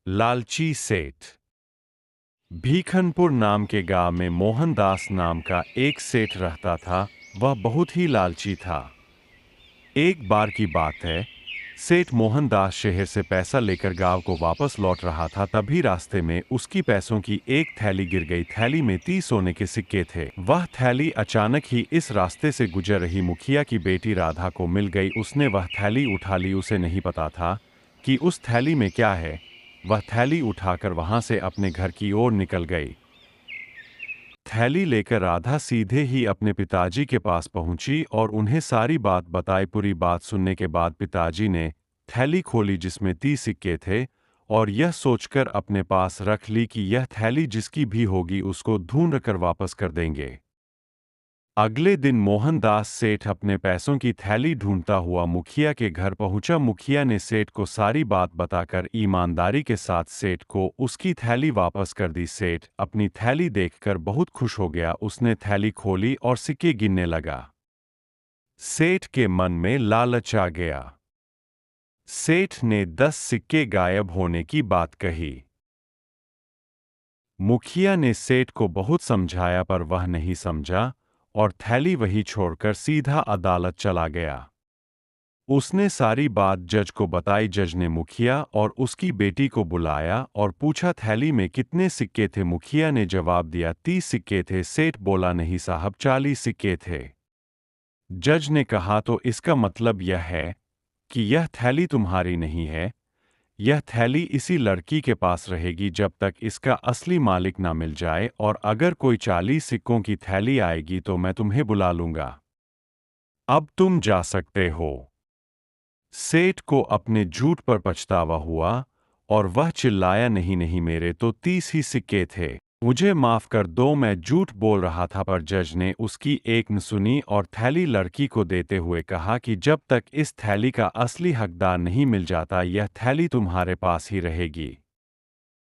लालची सेठ। भीखनपुर नाम के गांव में मोहनदास नाम का एक सेठ रहता था। वह बहुत ही लालची था। एक बार की बात है, सेठ मोहनदास शहर से पैसा लेकर गांव को वापस लौट रहा था। तभी रास्ते में उसकी पैसों की एक थैली गिर गई। थैली में 30 सोने के सिक्के थे। वह थैली अचानक ही इस रास्ते से गुजर रही मुखिया की बेटी राधा को मिल गई। उसने वह थैली उठा ली। उसे नहीं पता था कि उस थैली में क्या है। वह थैली उठाकर वहां से अपने घर की ओर निकल गई। थैली लेकर राधा सीधे ही अपने पिताजी के पास पहुंची और उन्हें सारी बात बताई। पूरी बात सुनने के बाद पिताजी ने थैली खोली जिसमें 30 सिक्के थे और यह सोचकर अपने पास रख ली कि यह थैली जिसकी भी होगी उसको ढूंढ कर वापस कर देंगे। अगले दिन मोहनदास सेठ अपने पैसों की थैली ढूंढता हुआ मुखिया के घर पहुंचा। मुखिया ने सेठ को सारी बात बताकर ईमानदारी के साथ सेठ को उसकी थैली वापस कर दी। सेठ अपनी थैली देखकर बहुत खुश हो गया। उसने थैली खोली और सिक्के गिनने लगा। सेठ के मन में लालच आ गया। सेठ ने 10 सिक्के गायब होने की बात कही। मुखिया ने सेठ को बहुत समझाया पर वह नहीं समझा और थैली वहीं छोड़कर सीधा अदालत चला गया। उसने सारी बात जज को बताई। जज ने मुखिया और उसकी बेटी को बुलाया और पूछा थैली में कितने सिक्के थे। मुखिया ने जवाब दिया 30 सिक्के थे। सेठ बोला नहीं साहब 40 सिक्के थे। जज ने कहा तो इसका मतलब यह है कि यह थैली तुम्हारी नहीं है। यह थैली इसी लड़की के पास रहेगी जब तक इसका असली मालिक ना मिल जाए, और अगर कोई 40 सिक्कों की थैली आएगी तो मैं तुम्हें बुला लूंगा। अब तुम जा सकते हो। सेठ को अपने झूठ पर पछतावा हुआ और वह चिल्लाया नहीं नहीं, मेरे तो 30 ही सिक्के थे। मुझे माफ कर दो, मैं झूठ बोल रहा था। पर जज ने उसकी एक न सुनी और थैली लड़की को देते हुए कहा कि जब तक इस थैली का असली हकदार नहीं मिल जाता यह थैली तुम्हारे पास ही रहेगी।